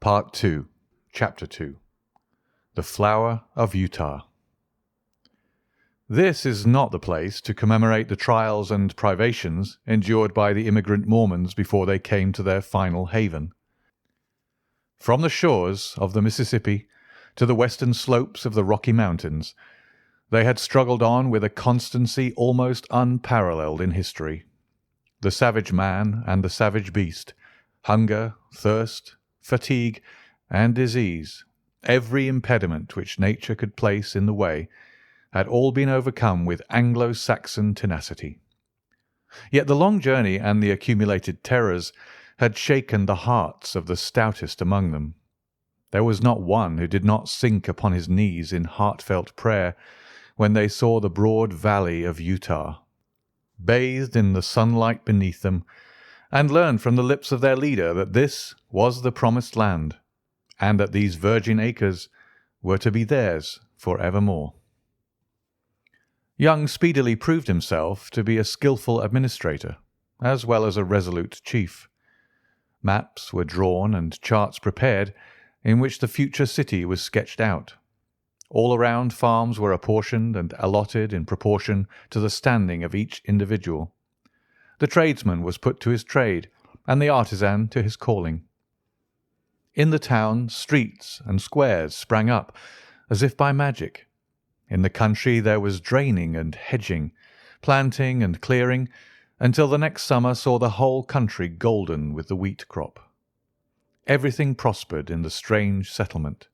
Part 2, Chapter 2. The Flower of Utah. This is not the place to commemorate the trials and privations endured by the immigrant Mormons before they came to their final haven. From the shores of the Mississippi to the western slopes of the Rocky Mountains, they had struggled on with a constancy almost unparalleled in history. The savage man and the savage beast, hunger, thirst, fatigue, and disease, every impediment which nature could place in the way, had all been overcome with Anglo-Saxon tenacity. Yet the long journey and the accumulated terrors had shaken the hearts of the stoutest among them. There was not one who did not sink upon his knees in heartfelt prayer when they saw the broad valley of Utah, bathed in the sunlight beneath them, and learned from the lips of their leader that this was the promised land, and that these virgin acres were to be theirs for evermore. Young speedily proved himself to be a skilful administrator, as well as a resolute chief. Maps were drawn and charts prepared, in which the future city was sketched out. All around, farms were apportioned and allotted in proportion to the standing of each individual. The tradesman was put to his trade, and the artisan to his calling. In the town, streets and squares sprang up, as if by magic. In the country there was draining and hedging, planting and clearing, until the next summer saw the whole country golden with the wheat crop. Everything prospered in the strange settlement.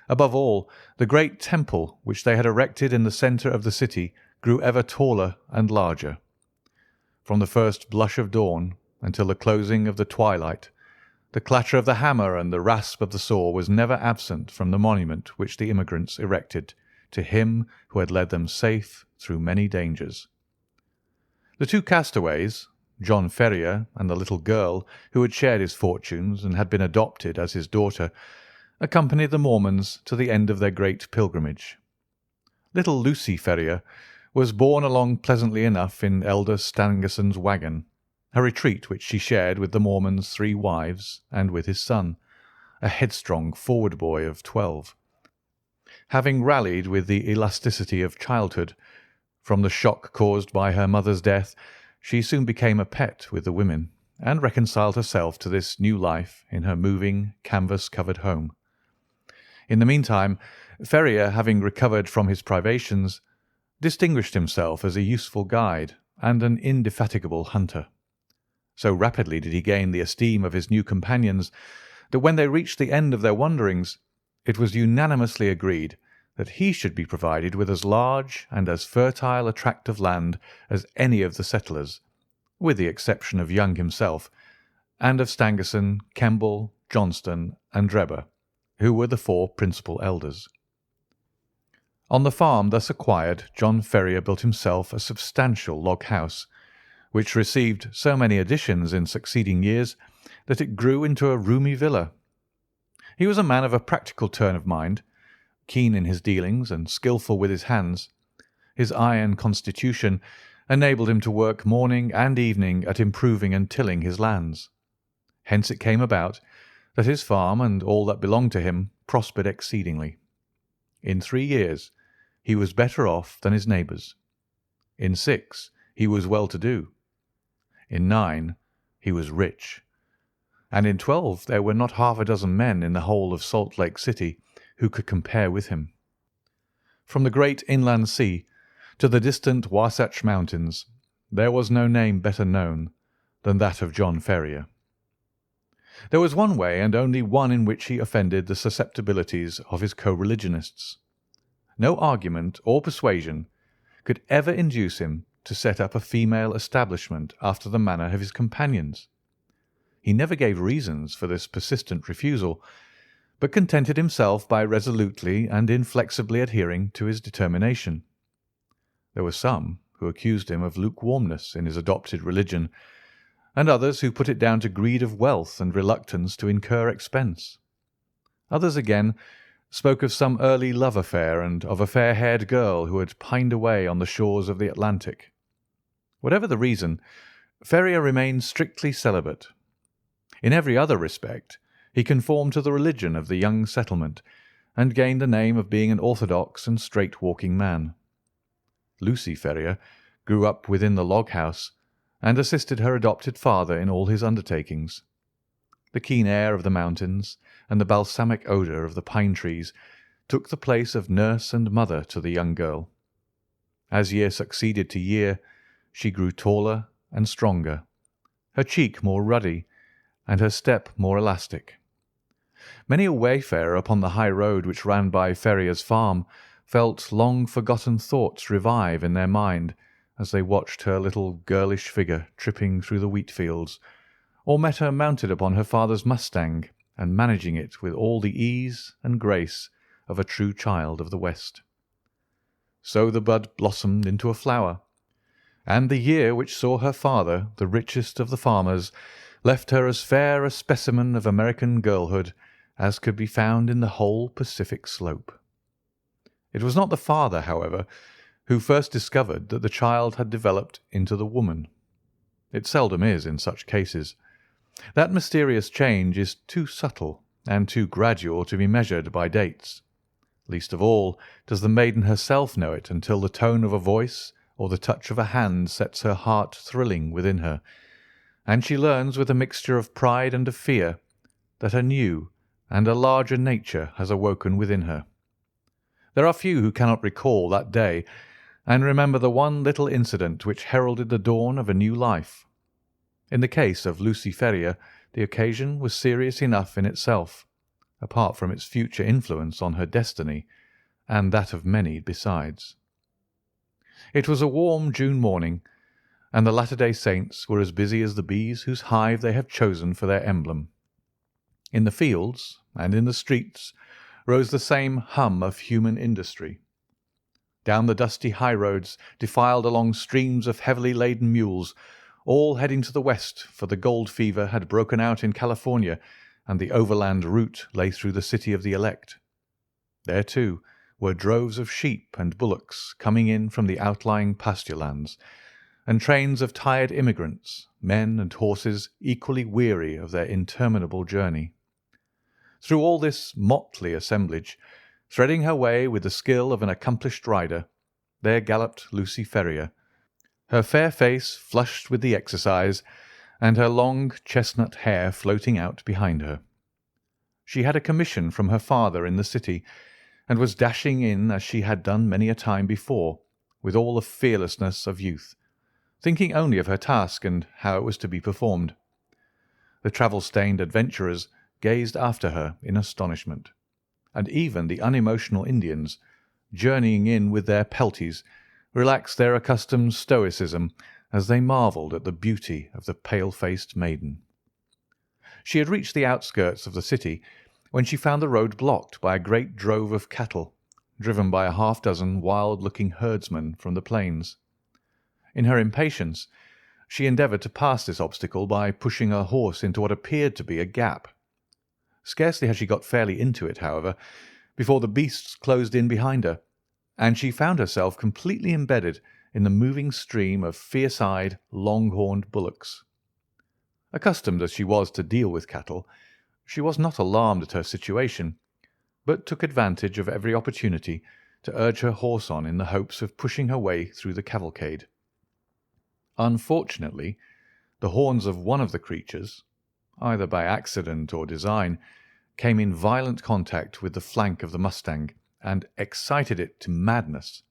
Above all, the great temple which they had erected in the centre of the city grew ever taller and larger. From the first blush of dawn until the closing of the twilight, the clatter of the hammer and the rasp of the saw was never absent from the monument which the immigrants erected to him who had led them safe through many dangers. The two castaways, John Ferrier and the little girl who had shared his fortunes and had been adopted as his daughter, accompanied the Mormons to the end of their great pilgrimage. Little Lucy Ferrier was borne along pleasantly enough in elder Stangerson's wagon, a retreat which she shared with the Mormon's 3 wives and with his son, a headstrong forward boy of 12. Having rallied with the elasticity of childhood from the shock caused by her mother's death, she soon became a pet with the women, and reconciled herself to this new life in her moving, canvas-covered home. In the meantime, Ferrier, having recovered from his privations, distinguished himself as a useful guide and an indefatigable hunter. So rapidly did he gain the esteem of his new companions that when they reached the end of their wanderings, it was unanimously agreed that he should be provided with as large and as fertile a tract of land as any of the settlers, with the exception of Young himself, and of Stangerson, Kemble, Johnston, and Drebber, who were the 4 principal elders. On the farm thus acquired, John Ferrier built himself a substantial log house, which received so many additions in succeeding years that it grew into a roomy villa. He was a man of a practical turn of mind, keen in his dealings and skilful with his hands. His iron constitution enabled him to work morning and evening at improving and tilling his lands. Hence it came about that his farm and all that belonged to him prospered exceedingly. In 3 years he was better off than his neighbours. In 6 he was well-to-do. In 9 he was rich. And in 12 there were not half a dozen men in the whole of Salt Lake City who could compare with him. From the great inland sea to the distant Wasatch Mountains, there was no name better known than that of John Ferrier. There was one way, and only one, in which he offended the susceptibilities of his co-religionists. No argument or persuasion could ever induce him to set up a female establishment after the manner of his companions. He never gave reasons for this persistent refusal, but contented himself by resolutely and inflexibly adhering to his determination. There were some who accused him of lukewarmness in his adopted religion, and others who put it down to greed of wealth and reluctance to incur expense. Others again spoke of some early love affair and of a fair-haired girl who had pined away on the shores of the Atlantic. Whatever the reason, Ferrier remained strictly celibate. In every other respect He conformed to the religion of the young settlement, and gained the name of being an orthodox and straight-walking man. Lucy Ferrier grew up within the log-house, and assisted her adopted father in all his undertakings. The keen air of the mountains and the balsamic odour of the pine trees took the place of nurse and mother to the young girl. As year succeeded to year, she grew taller and stronger, her cheek more ruddy, and her step more elastic. Many a wayfarer upon the high road which ran by Ferrier's farm felt long-forgotten thoughts revive in their mind as they watched her little girlish figure tripping through the wheat-fields, or met her mounted upon her father's mustang and managing it with all the ease and grace of a true child of the West. So the bud blossomed into a flower, and the year which saw her father, the richest of the farmers, left her as fair a specimen of American girlhood as could be found in the whole Pacific slope. It was not the father, however, who first discovered that the child had developed into the woman. It seldom is in such cases. That mysterious change is too subtle and too gradual to be measured by dates. Least of all does the maiden herself know it until the tone of a voice or the touch of a hand sets her heart thrilling within her, and she learns with a mixture of pride and of fear that a new and a larger nature has awoken within her. There are few who cannot recall that day and remember the one little incident which heralded the dawn of a new life. In the case of Lucy Ferrier, the occasion was serious enough in itself, apart from its future influence on her destiny, and that of many besides. It was a warm June morning, and the Latter-day Saints were as busy as the bees whose hive they have chosen for their emblem. In the fields and in the streets rose the same hum of human industry. Down the dusty high-roads defiled along streams of heavily laden mules, all heading to the west, for the gold fever had broken out in California, and the overland route lay through the city of the elect. There, too, were droves of sheep and bullocks coming in from the outlying pasture lands, and trains of tired immigrants, men and horses equally weary of their interminable journey. Through all this motley assemblage, threading her way with the skill of an accomplished rider, there galloped Lucy Ferrier, her fair face flushed with the exercise, and her long chestnut hair floating out behind her. She had a commission from her father in the city, and was dashing in as she had done many a time before, with all the fearlessness of youth, thinking only of her task and how it was to be performed. The travel-stained adventurers gazed after her in astonishment, and even the unemotional Indians, journeying in with their pelties, relaxed their accustomed stoicism as they marvelled at the beauty of the pale-faced maiden. She had reached the outskirts of the city when she found the road blocked by a great drove of cattle, driven by a half-dozen wild-looking herdsmen from the plains. In her impatience, she endeavoured to pass this obstacle by pushing her horse into what appeared to be a gap. Scarcely had she got fairly into it, however, before the beasts closed in behind her, and she found herself completely embedded in the moving stream of fierce-eyed, long-horned bullocks. Accustomed as she was to deal with cattle, she was not alarmed at her situation, but took advantage of every opportunity to urge her horse on in the hopes of pushing her way through the cavalcade. Unfortunately, the horns of one of the creatures, either by accident or design, came in violent contact with the flank of the mustang, and excited it to madness.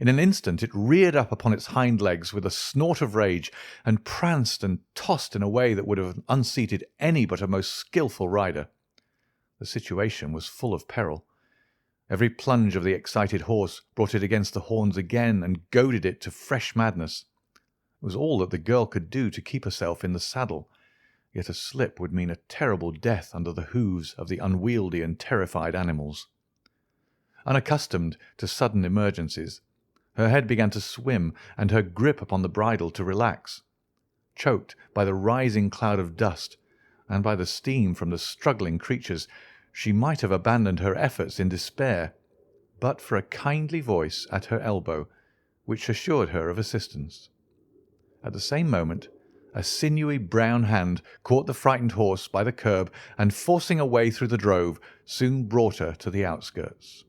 In an instant it reared up upon its hind legs with a snort of rage, and pranced and tossed in a way that would have unseated any but a most skilful rider. The situation was full of peril. Every plunge of the excited horse brought it against the horns again and goaded it to fresh madness. It was all that the girl could do to keep herself in the saddle, yet a slip would mean a terrible death under the hoofs of the unwieldy and terrified animals. Unaccustomed to sudden emergencies, her head began to swim and her grip upon the bridle to relax. Choked by the rising cloud of dust and by the steam from the struggling creatures, she might have abandoned her efforts in despair, but for a kindly voice at her elbow, which assured her of assistance. At the same moment, A sinewy brown hand caught the frightened horse by the curb and, forcing a way through the drove, soon brought her to the outskirts.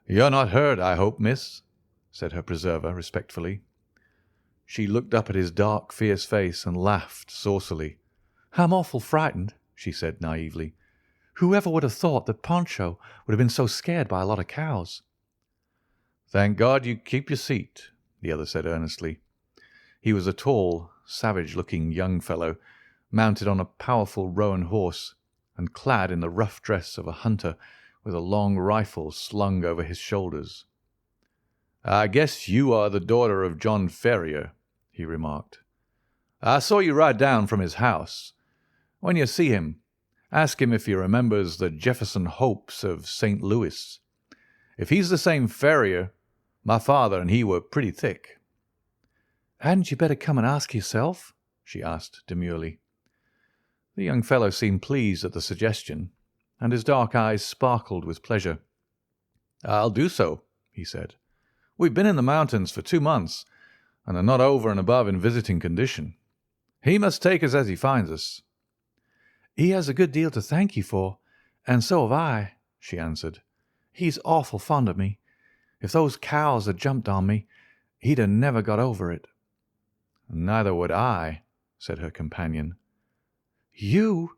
"You're not hurt, I hope, miss?" said her preserver respectfully. She looked up at his dark, fierce face and laughed saucily. "I'm awful frightened," she said naively. "Whoever would have thought that Poncho would have been so scared by a lot of cows?" "Thank God you keep your seat," the other said earnestly. He was a tall, savage-looking young fellow, mounted on a powerful roan horse, and clad in the rough dress of a hunter, with a long rifle slung over his shoulders. "I guess you are the daughter of John Ferrier," he remarked. "I saw you ride down from his house. When you see him, ask him if he remembers the Jefferson Hopes of St. Louis. If he's the same Ferrier, my father and he were pretty thick." "Hadn't you better come and ask yourself?" she asked demurely. The young fellow seemed pleased at the suggestion, and his dark eyes sparkled with pleasure. "I'll do so," he said. "We've been in the mountains for 2 months, and are not over and above in visiting condition. He must take us as he finds us." "He has a good deal to thank you for, and so have I," she answered. "He's awful fond of me. If those cows had jumped on me, he'd have never got over it." "Neither would I," said her companion. "You?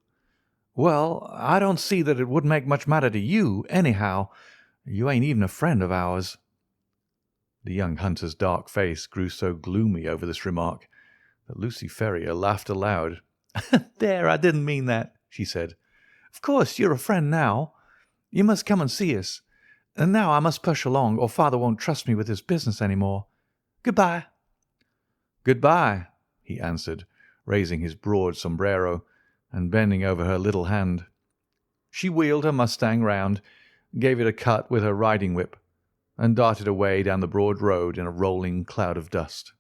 Well, I don't see that it would make much matter to you, anyhow. You ain't even a friend of ours." The young hunter's dark face grew so gloomy over this remark that Lucy Ferrier laughed aloud. "There, I didn't mean that," she said. "Of course you're a friend now. You must come and see us. And now I must push along, or father won't trust me with his business any more. Good-bye." "Good-bye," he answered, raising his broad sombrero and bending over her little hand. She wheeled her mustang round, gave it a cut with her riding-whip, and darted away down the broad road in a rolling cloud of dust.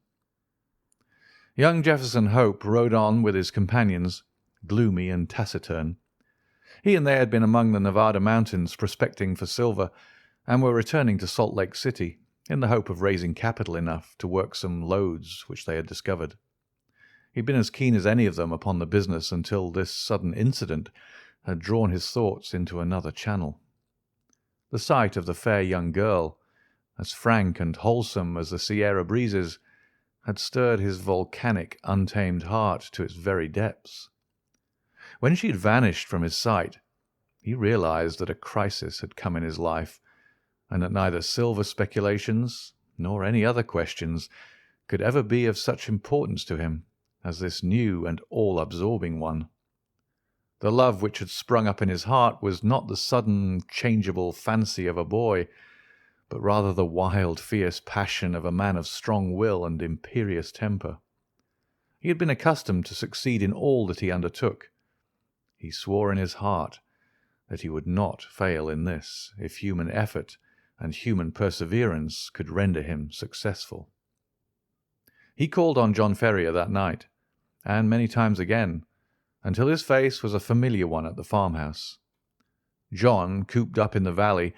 Young Jefferson Hope rode on with his companions, gloomy and taciturn. He and they had been among the Nevada mountains prospecting for silver, and were returning to Salt Lake City in the hope of raising capital enough to work some lodes which they had discovered. He had been as keen as any of them upon the business until this sudden incident had drawn his thoughts into another channel. The sight of the fair young girl, as frank and wholesome as the Sierra breezes, had stirred his volcanic, untamed heart to its very depths. When she had vanished from his sight, he realized that a crisis had come in his life, and that neither silver speculations nor any other questions could ever be of such importance to him as this new and all-absorbing one. The love which had sprung up in his heart was not the sudden, changeable fancy of a boy, but rather the wild, fierce passion of a man of strong will and imperious temper. He had been accustomed to succeed in all that he undertook. He swore in his heart that he would not fail in this, if human effort and human perseverance could render him successful. He called on John Ferrier that night, and many times again, until his face was a familiar one at the farmhouse. John, cooped up in the valley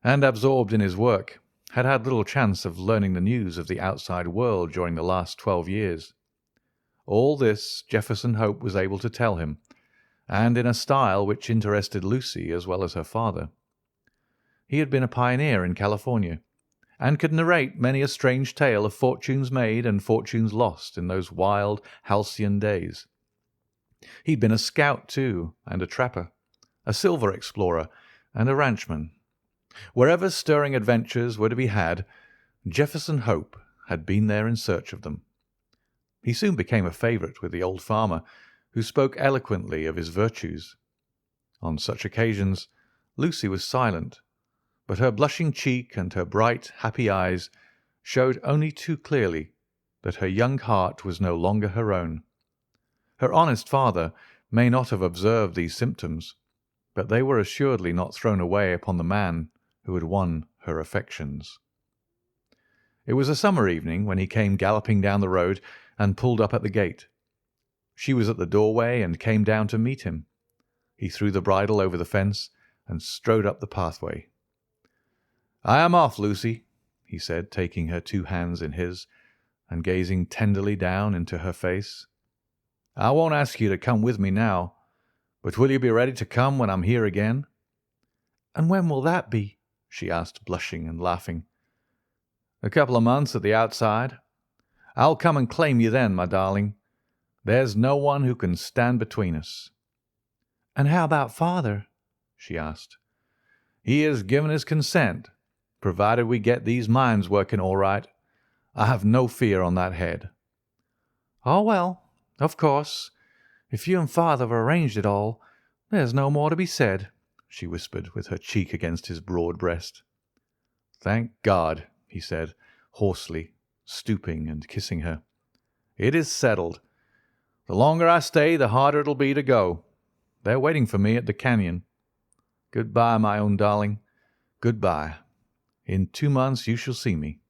and absorbed in his work, had had little chance of learning the news of the outside world during the last 12 years. All this Jefferson Hope was able to tell him, and in a style which interested Lucy as well as her father. He had been a pioneer in California, and could narrate many a strange tale of fortunes made and fortunes lost in those wild, halcyon days. He had been a scout, too, and a trapper, a silver explorer, and a ranchman. Wherever stirring adventures were to be had, Jefferson Hope had been there in search of them. He soon became a favourite with the old farmer, who spoke eloquently of his virtues. On such occasions Lucy was silent, but her blushing cheek and her bright, happy eyes showed only too clearly that her young heart was no longer her own. Her honest father may not have observed these symptoms, but they were assuredly not thrown away upon the man who had won her affections. It was a summer evening when he came galloping down the road and pulled up at the gate. She was at the doorway and came down to meet him. He threw the bridle over the fence and strode up the pathway. "I am off, Lucy," he said, taking her 2 hands in his. and gazing tenderly down into her face. "I won't ask you to come with me now, but will you be ready to come when I'm here again?" "And when will that be?" she asked, blushing and laughing. "A couple of months at the outside. I'll come and claim you then, my darling. There's no one who can stand between us." "And how about father?" she asked. "He has given his consent, provided we get these mines working all right. I have no fear on that head." "Oh, well, of course, if you and father have arranged it all, there's no more to be said," she whispered, with her cheek against his broad breast. "Thank God," he said, hoarsely, stooping and kissing her. "It is settled. The longer I stay, the harder it'll be to go. They're waiting for me at the canyon. Good-bye, my own darling. Good-bye. In 2 months you shall see me."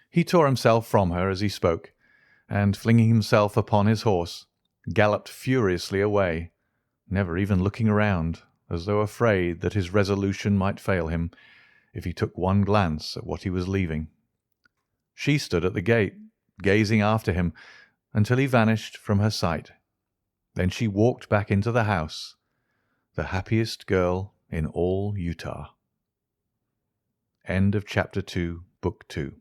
He tore himself from her as he spoke, and, flinging himself upon his horse, galloped furiously away, never even looking around, as though afraid that his resolution might fail him if he took one glance at what he was leaving. She stood at the gate, gazing after him until he vanished from her sight. Then she walked back into the house, the happiest girl in all Utah. End of Chapter 2, Book 2.